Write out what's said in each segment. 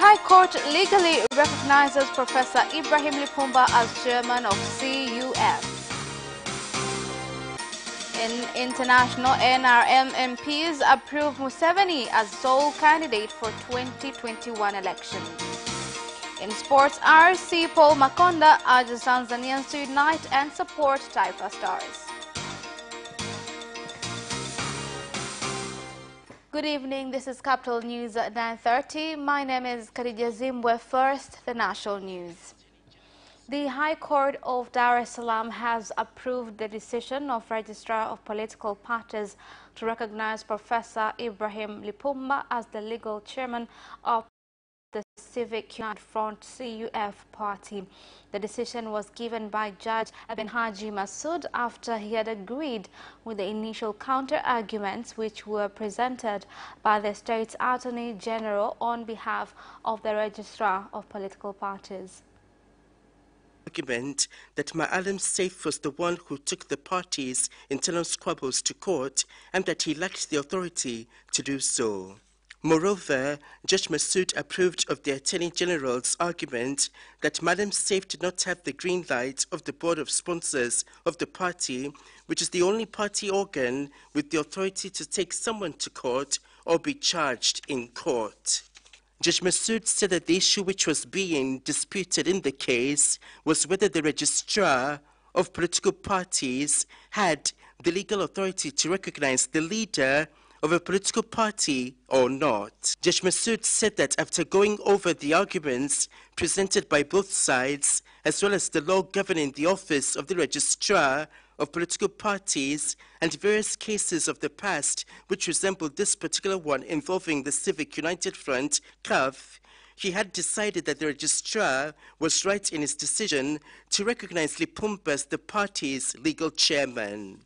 High Court legally recognizes Professor Ibrahim Lipumba as chairman of CUF. In international, NRM MPs approve Museveni as sole candidate for 2021 election. In sports, RC Paul Makonda urges Tanzanians to unite and support Taifa Stars. Good evening, this is Capital News at 9:30. My name is Khadija Zimbwe. First, the national news. The High Court of Dar es Salaam has approved the decision of Registrar of Political Parties to recognize Professor Ibrahim Lipumba as the legal chairman of the Civic United Front CUF party. The decision was given by Judge Aben Haji Massoud after he had agreed with the initial counter-arguments which were presented by the state's Attorney General on behalf of the Registrar of Political Parties. Argument that Maalim Seif was the one who took the party's internal squabbles to court and that he lacked the authority to do so. Moreover, Judge Massoud approved of the Attorney General's argument that Maalim Seif did not have the green light of the Board of Sponsors of the party, which is the only party organ with the authority to take someone to court or be charged in court. Judge Massoud said that the issue which was being disputed in the case was whether the registrar of political parties had the legal authority to recognize the leader of a political party or not. Judge Massoud said that after going over the arguments presented by both sides, as well as the law governing the office of the registrar of political parties and various cases of the past which resembled this particular one involving the Civic United Front, CUF, he had decided that the registrar was right in his decision to recognize Lipumba as the party's legal chairman.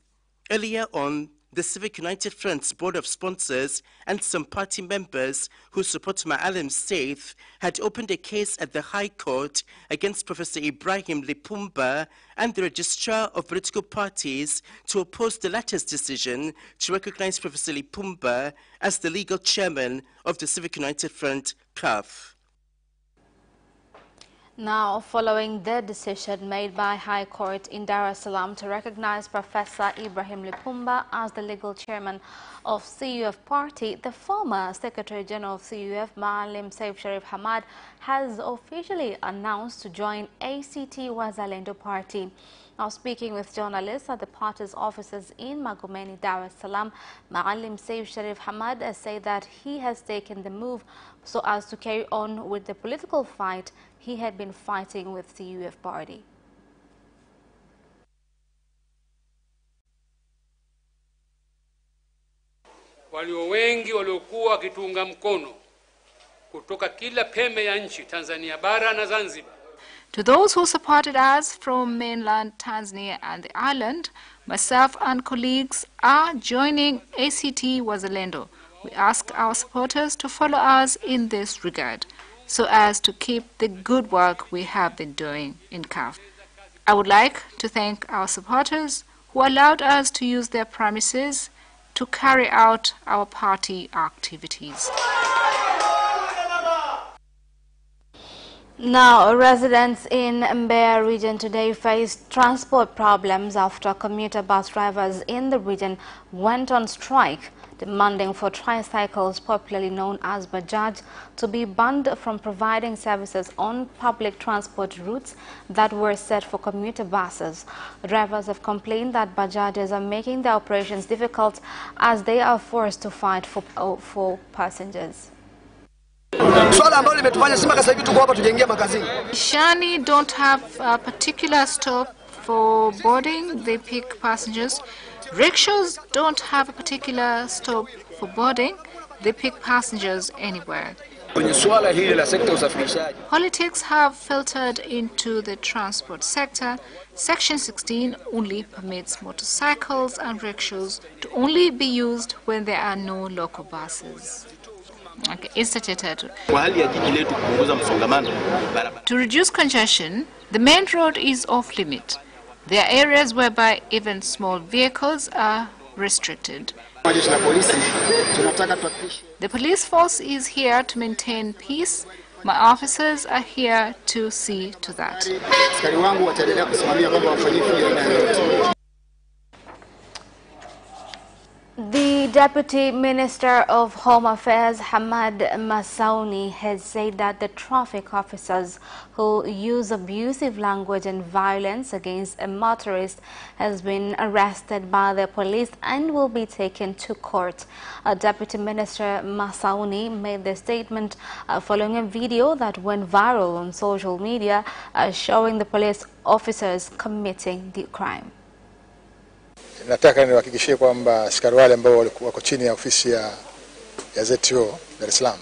Earlier on, the Civic United Front's Board of Sponsors and some party members who support Maalim Seif had opened a case at the High Court against Professor Ibrahim Lipumba and the Registrar of Political Parties to oppose the latter's decision to recognize Professor Lipumba as the legal chairman of the Civic United Front, CUF. Now, following the decision made by High Court in Dar es Salaam to recognize Professor Ibrahim Lipumba as the legal chairman of CUF party, the former Secretary General of CUF, Maalim Seif Sharif Hamad, has officially announced to join ACT Wazalendo party. Now, speaking with journalists at the party's offices in Magomeni, Dar es Salaam, Maalim Seif Sharif Hamad said that he has taken the move so as to carry on with the political fight he had been fighting with the CUF party. Walio wengi waliokuwa wakitunga mkono kutoka kila pembe ya nchi Tanzania bara na Zanzibar. To those who supported us from mainland Tanzania and the island, myself and colleagues are joining ACT Wazalendo. We ask our supporters to follow us in this regard, so as to keep the good work we have been doing in CUF. I would like to thank our supporters who allowed us to use their premises to carry out our party activities. Now, residents in Mbeya region today faced transport problems after commuter bus drivers in the region went on strike, demanding for tricycles, popularly known as Bajaj, to be banned from providing services on public transport routes that were set for commuter buses. Drivers have complained that Bajajes are making their operations difficult as they are forced to fight for passengers. Shani don't have a particular stop for boarding, they pick passengers. Rickshaws don't have a particular stop for boarding, they pick passengers anywhere. Politics have filtered into the transport sector. Section 16 only permits motorcycles and rickshaws to only be used when there are no local buses. Instituted. To reduce congestion, the main road is off limit. There are areas whereby even small vehicles are restricted. The police force is here to maintain peace. My officers are here to see to that. The Deputy Minister of Home Affairs, Hamad Masauni, has said that the traffic officers who use abusive language and violence against a motorist has been arrested by the police and will be taken to court. Deputy Minister Masauni made the statement following a video that went viral on social media showing the police officers committing the crime. Nataka niwahakikishie kwamba askari wale ambao wako chini ya ofisi ya ZTO Dar es Salaam.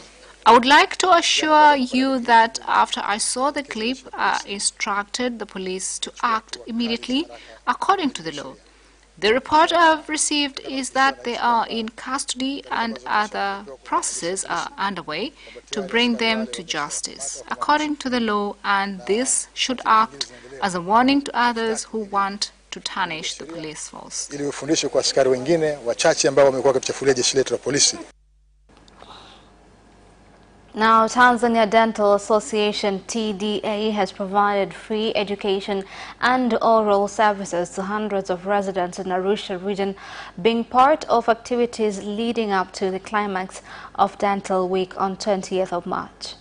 I would like to assure you that after I saw the clip, I instructed the police to act immediately according to the law. The report I've received is that they are in custody and other processes are underway to bring them to justice according to the law, and this should act as a warning to others who want to tarnish the police force. Ili ufundishe kwa askari wengine wachache ambao wamekuwa wakichafulia jeshi letu la polisi. Now, Tanzania Dental Association TDA has provided free education and oral services to hundreds of residents in Arusha region, being part of activities leading up to the climax of Dental Week on 20th of March.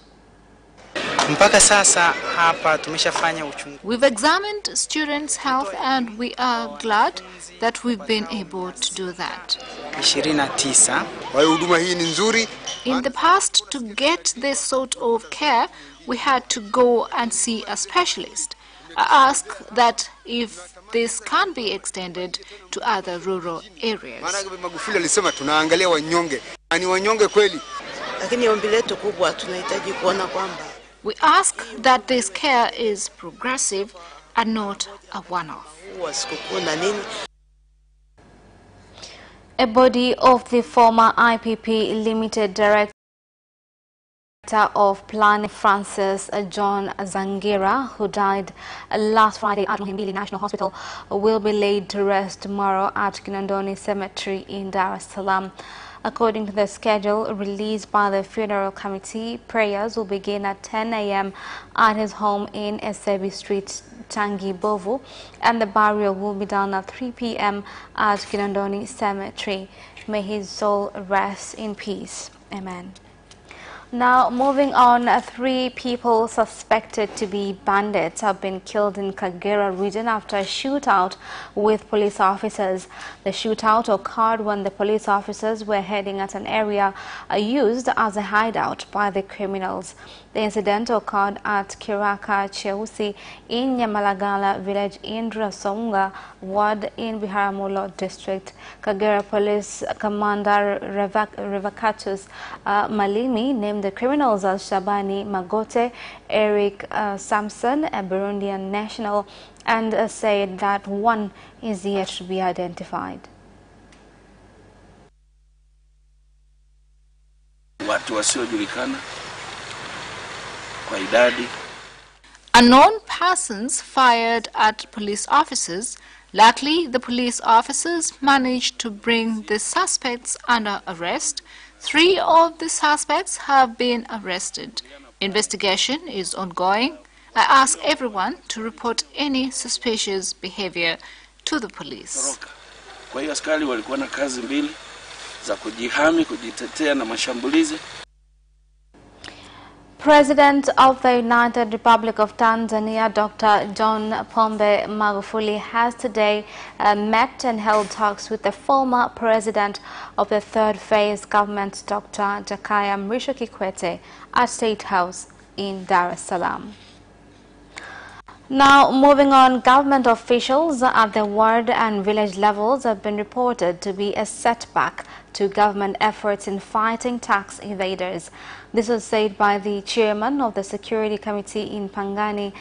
We've examined students' health and we are glad that we've been able to do that. In the past, to get this sort of care, we had to go and see a specialist. I ask that if this can be extended to other rural areas. We ask that this care is progressive and not a one-off. A body of the former IPP Limited Director of Planning Francis John Zangira, who died last Friday at Muhimbili National Hospital, will be laid to rest tomorrow at Kinondoni Cemetery in Dar es Salaam. According to the schedule released by the funeral committee, prayers will begin at 10 a.m. at his home in Esebi Street, Tangi Bovu, and the burial will be done at 3 p.m. at Kinondoni Cemetery. May his soul rest in peace. Amen. Now, moving on, 3 people suspected to be bandits have been killed in Kagera region after a shootout with police officers. The shootout occurred when the police officers were heading at an area used as a hideout by the criminals. The incident occurred at Kiraka Cheusi in Nyamalagala village in Rasonga ward in Biharamulo district. Kagera Police Commander Revakatus Malimi named the criminals as Shabani Magote, Eric Samson, a Burundian national, and said that one is yet to be identified. Watu wasiojulikana kwa idadi. Unknown persons fired at police officers. Luckily, the police officers managed to bring the suspects under arrest. 3 of the suspects have been arrested. Investigation is ongoing. I ask everyone to report any suspicious behavior to the police. Kwa hiyo askari walikuwa na kazi mbili za kujihami, kujitetea na mashambulizi. President of the United Republic of Tanzania, Dr. John Pombe Magufuli, has today met and held talks with the former president of the third phase government, Dr. Jakaya Mrisho Kikwete, at State House in Dar es Salaam. Now, moving on, government officials at the ward and village levels have been reported to be a setback to government efforts in fighting tax evaders. This was said by the chairman of the Security Committee in Pangani,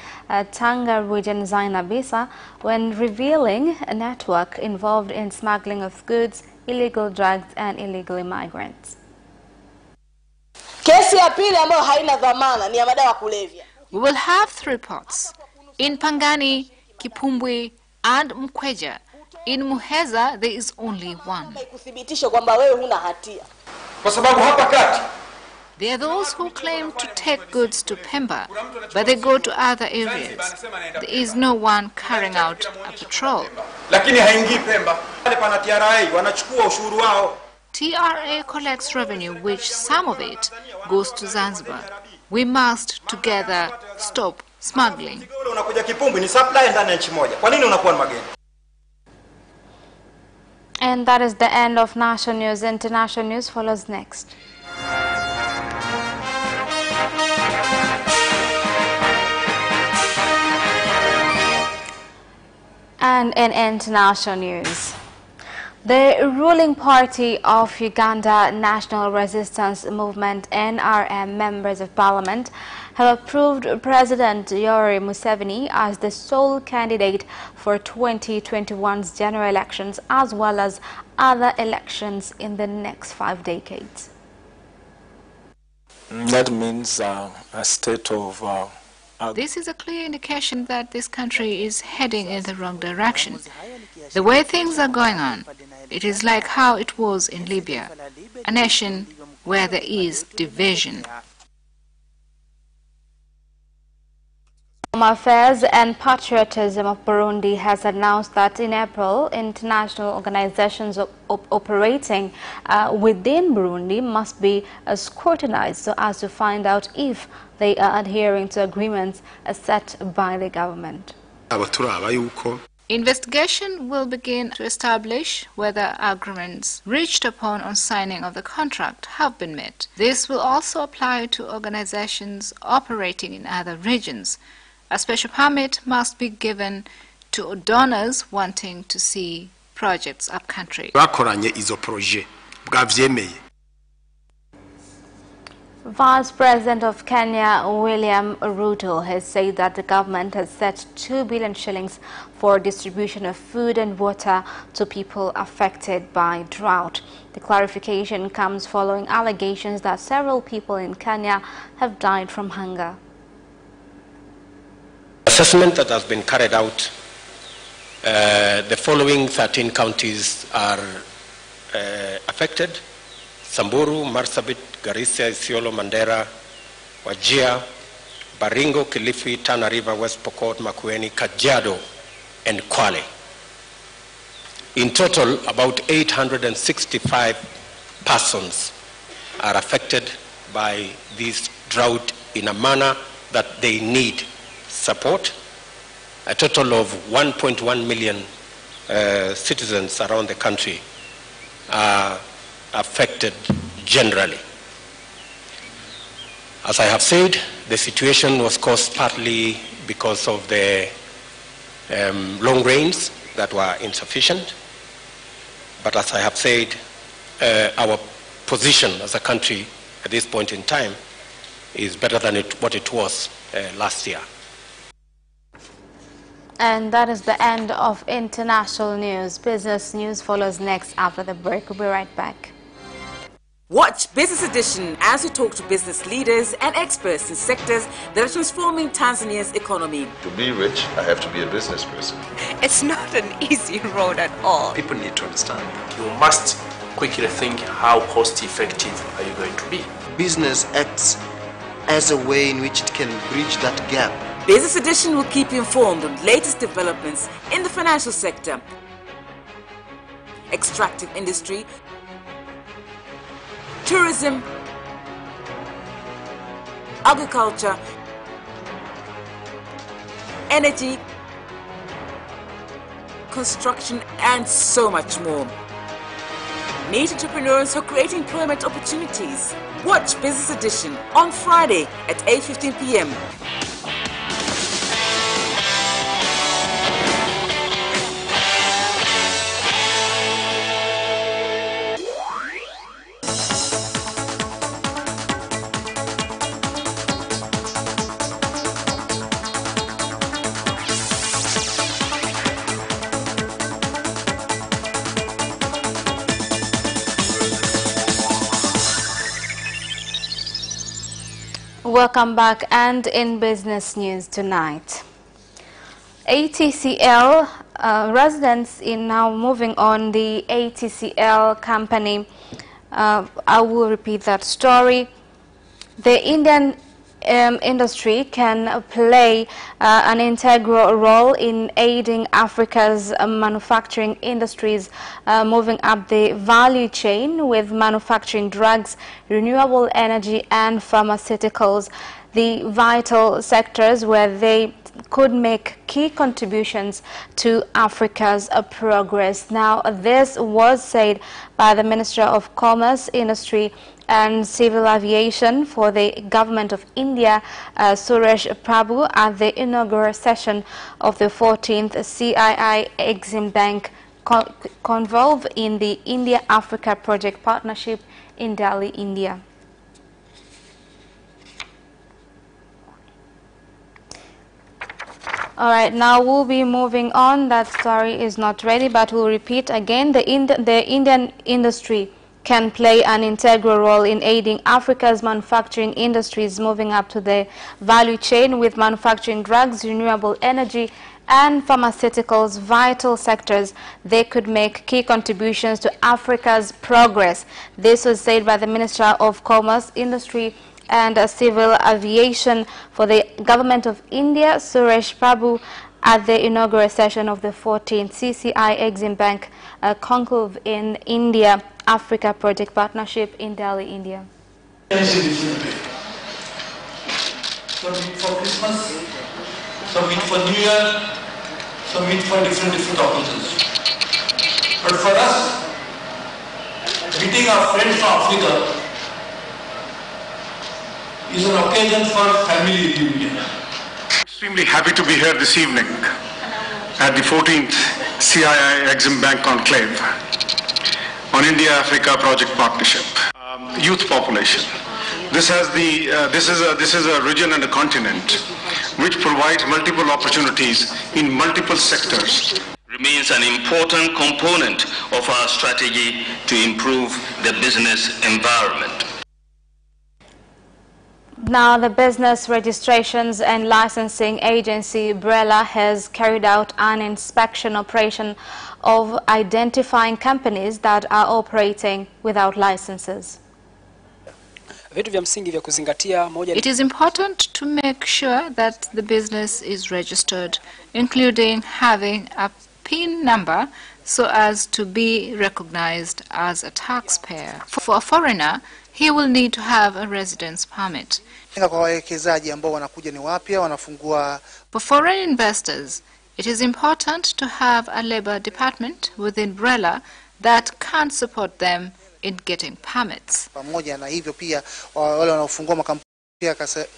Tanga region, Zainab Issa, when revealing a network involved in smuggling of goods, illegal drugs and illegal immigrants. Kesi ya pili ambayo haina dhamana ni ya madawa kulevya. We will have 3 reports. In Pangani, Kipumbwi and Mkweja. In Muheza, there is only one. Kuthibitisha kwamba wewe huna hatia. Kwa sababu hapa kati There are those who claim to take goods to Pemba, but they go to other areas. There is no one carrying out a patrol. TRA collects revenue, which some of it goes to Zanzibar. We must together stop smuggling. And that is the end of national news. International news follows next. And in international news, the ruling party of Uganda National Resistance Movement NRM members of parliament have approved President Yoweri Museveni as the sole candidate for 2021's general elections as well as other elections in the next 5 decades. That means a state of... This is a clear indication that this country is heading in the wrong direction. The way things are going on, it is like how it was in Libya, a nation where there is division. Home Affairs and Patriotism of Burundi has announced that in April, international organizations operating within Burundi must be scrutinized so as to find out if they are adhering to agreements set by the government. Investigation will begin to establish whether agreements reached upon on signing of the contract have been met. This will also apply to organizations operating in other regions. A special permit must be given to donors wanting to see projects upcountry. Vice President of Kenya, William Ruto, has said that the government has set 2 billion shillings for distribution of food and water to people affected by drought. The clarification comes following allegations that several people in Kenya have died from hunger. Assessment that has been carried out, the following 13 counties are affected: Samburu, Marsabit, Garissa, Isiolo, Mandera, Wajir, Baringo, Kilifi, Tana River, West Pokot, Makueni, Kajiado, and Kwale. In total, about 865 persons are affected by this drought in a manner that they need support. A total of 1.1 million citizens around the country are affected generally. As I have said, the situation was caused partly because of the long rains that were insufficient. But as I have said, our position as a country at this point in time is better than what it was last year. And that is the end of international news. Business news follows next after the break. We'll be right back. Watch Business Edition as we talk to business leaders and experts in sectors that are transforming Tanzania's economy. To be rich, I have to be a business person. It's not an easy road at all. People need to understand. You must quickly think, how cost effective are you going to be? Business acts as a way in which it can bridge that gap. Business Edition will keep you informed on latest developments in the financial sector, extractive industry, tourism, agriculture, energy, construction, and so much more. Meet entrepreneurs who create employment opportunities. Watch Business Edition on Friday at 8:15 p.m. Welcome back, and in business news tonight, ATCL residents in now moving on the ATCL company. I will repeat that story. The Indian industry can play an integral role in aiding Africa's manufacturing industries moving up the value chain with manufacturing drugs, renewable energy and pharmaceuticals, the vital sectors where they could make key contributions to Africa's progress. Now, this was said by the Minister of Commerce, Industry and Civil Aviation for the Government of India, Suresh Prabhu, at the inaugural session of the 14th CII Exim Bank Convolve in the India-Africa Project Partnership in Delhi, India. All right, now we'll be moving on. That story is not ready, but we'll repeat again. The Indian industry can play an integral role in aiding Africa's manufacturing industries moving up to the value chain with manufacturing drugs, renewable energy and pharmaceuticals, vital sectors. They could make key contributions to Africa's progress. This was said by the Minister of Commerce, Industry and Civil Aviation for the Government of India, Suresh Prabhu, at the inaugural session of the 14th CCI Exim Bank Conclave in India-Africa Project Partnership in Delhi, India. Some meet for Christmas, some meet for New Year, some meet for different occasions. But for us, meeting our friends from Africa is an occasion for family reunion. Extremely happy to be here this evening at the 14th CII Exim Bank Conclave on India-Africa Project Partnership. Youth population. This is a region and a continent which provides multiple opportunities in multiple sectors. Remains an important component of our strategy to improve the business environment. Now, the Business Registrations and Licensing Agency, BRELA, has carried out an inspection operation of identifying companies that are operating without licenses. It is important to make sure that the business is registered, including having a PIN number so as to be recognized as a taxpayer. For a foreigner, he will need to have a residence permit. For foreign investors, it is important to have a labor department within BRELA that can support them in getting permits.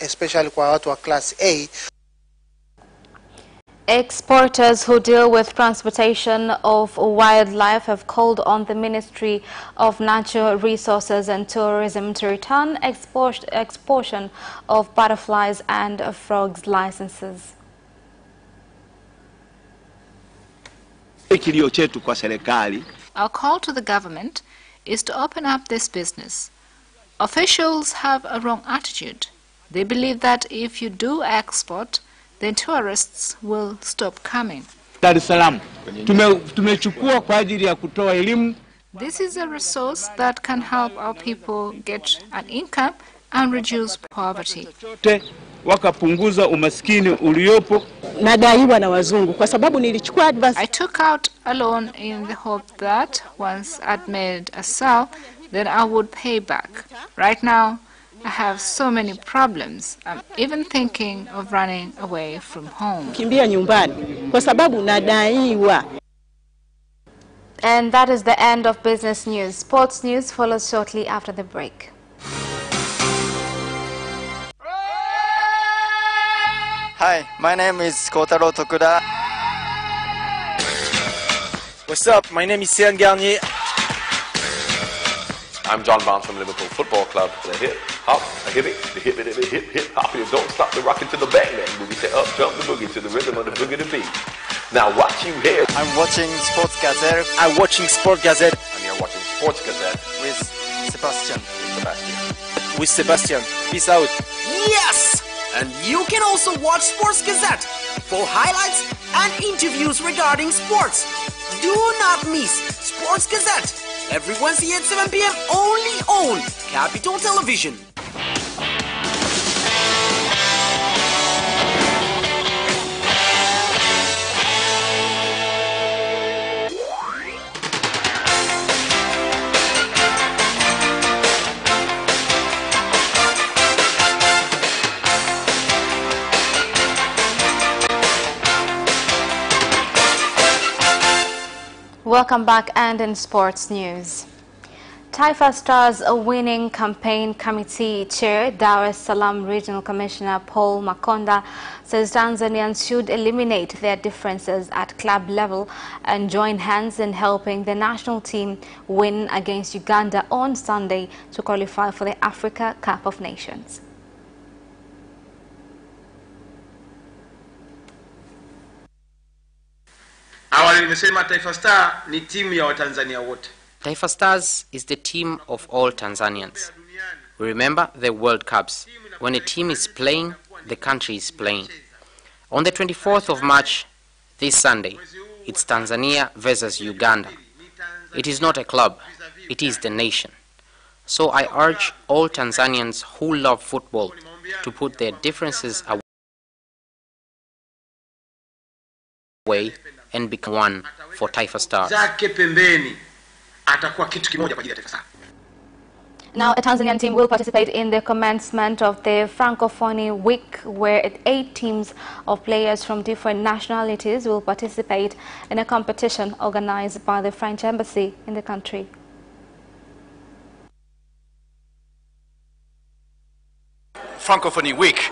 Especially kwa watu wa class A. Exporters who deal with transportation of wildlife have called on the Ministry of Natural Resources and Tourism to return exportation of butterflies and frogs licenses. Our call to the government is to open up this business. Officials have a wrong attitude. They believe that if you do export, then tourists will stop coming. Dar es Salaam tumechukua kwa ajili ya kutoa elimu. This is a resource that can help our people get an income and reduce poverty. Wakapunguza umaskini uliopo. Nadaiwa na wazungu kwa sababu nilichukua advance. I took out a loan in the hope that once I'd made a sale, then I would pay back. Right now, I have so many problems. I'm even thinking of running away from home. Kimbia nyumbani kwa sababu nadaiwa. And that is the end of business news. Sports news follows shortly after the break. Hi, my name is Kotaro Tokuda. What's up? My name is Céline Garnier. I'm John Barnes from Liverpool Football Club. The hip hop, a hip it, the hip it, hip hop. You don't stop the rockin' to the bang bang boogie. Say up, jump the boogie to the rhythm of the boogie to beat. Now what you hear? I'm watching Sports Gazette. I'm watching Sport Gazette. And you're watching Sports Gazette with Sebastian. With Sebastian. Peace out. Yes! And you can also watch Sports Gazette for highlights and interviews regarding sports. Do not miss Sports Gazette every Wednesday at 7 p.m. only on Capital Television. Welcome back, and in sports news. Taifa Stars winning campaign committee chair Dar es Salaam Regional Commissioner Paul Makonda says Tanzanians should eliminate their differences at club level and join hands in helping the national team win against Uganda on Sunday to qualify for the Africa Cup of Nations. Awali nimesema Taifa Star ni timu ya Watanzania wote. Taifa Stars is the team of all Tanzanians. We remember the World Cups. When a team is playing, the country is playing. On the 24th of March, this Sunday, it's Tanzania versus Uganda. It is not a club, it is the nation. So I urge all Tanzanians who love football to put their differences away and become one for Taifa Stars. Now, a Tanzanian team will participate in the commencement of the Francophonie Week, where 8 teams of players from different nationalities will participate in a competition organized by the French Embassy in the country. Francophonie Week,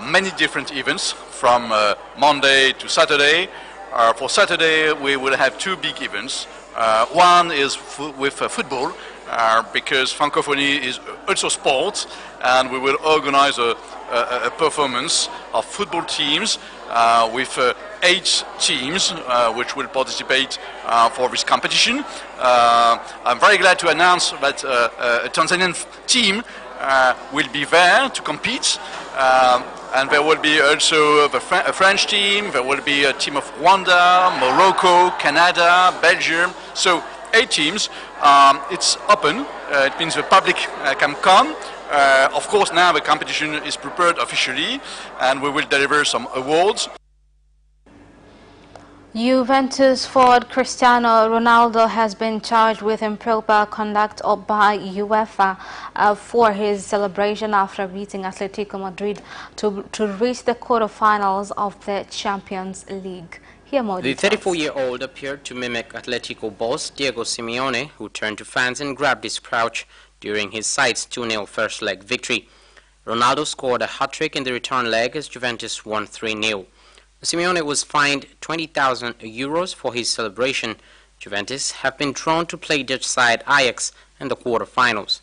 many different events from Monday to Saturday. For Saturday, we will have 2 big events. One is with football, because Francophonie is also sport, and we will organize a performance of football teams with 8 teams which will participate for this competition. I'm very glad to announce that a Tanzanian team will be there to compete. And there will be also a French team, there will be a team of Rwanda, Morocco, Canada, Belgium. So 8 teams. It's open. It means the public can come. Of course, now the competition is prepared officially, and we will deliver some awards. Juventus forward Cristiano Ronaldo has been charged with improper conduct by UEFA for his celebration after beating Atletico Madrid to reach the quarterfinals of the Champions League. Here more the details. 34-year-old appeared to mimic Atletico boss Diego Simeone, who turned to fans and grabbed his crouch during his side's 2-0 first leg victory. Ronaldo scored a hat-trick in the return leg as Juventus won 3-0. Simeone was fined €20,000 for his celebration. Juventus have been drawn to play Dutch side Ajax in the quarterfinals.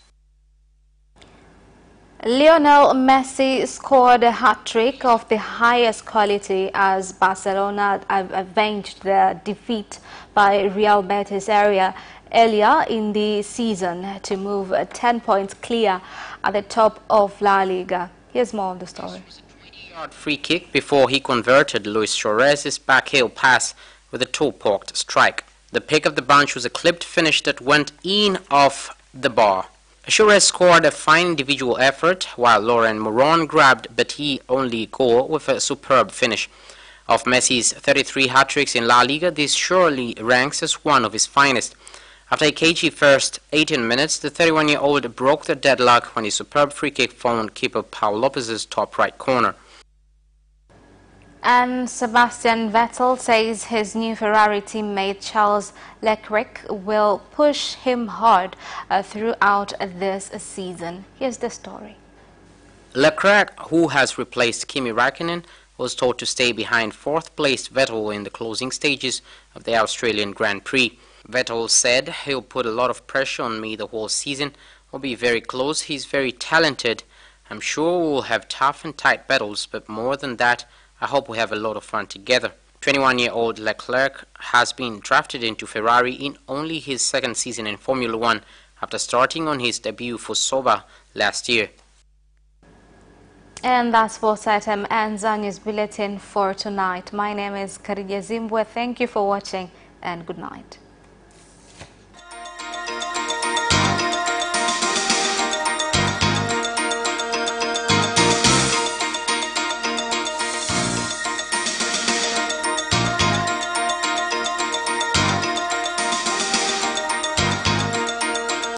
Lionel Messi scored a hat-trick of the highest quality as Barcelona avenged their defeat by Real Betis earlier in the season to move 10 points clear at the top of La Liga. Here's more of the story. Free kick before he converted Luis Suarez's backheel pass with a toe-poked strike. The pick of the bunch was a clipped finish that went in off the bar. Suarez scored a fine individual effort, while Laurent Moron grabbed Betis' only goal with a superb finish. Of Messi's 33 hat-tricks in La Liga, this surely ranks as one of his finest. After a cagey first 18 minutes, the 31-year-old broke the deadlock when his superb free kick found keeper Paul Lopez's top right corner. And Sebastian Vettel says his new Ferrari teammate Charles Leclerc will push him hard throughout this season. Here's the story. Leclerc, who has replaced Kimi Räikkönen, was told to stay behind 4th-placed Vettel in the closing stages of the Australian Grand Prix. Vettel said, "He'll put a lot of pressure on me the whole season. We'll be very close. He's very talented. I'm sure we'll have tough and tight battles, but more than that, I hope we have a lot of fun together." 21-year-old Leclerc has been drafted into Ferrari in only his 2nd season in Formula One after starting on his debut for Sauber last year. And that's Sports Item and News Bulletin for tonight. My name is Karija Zimbwe. Thank you for watching and good night.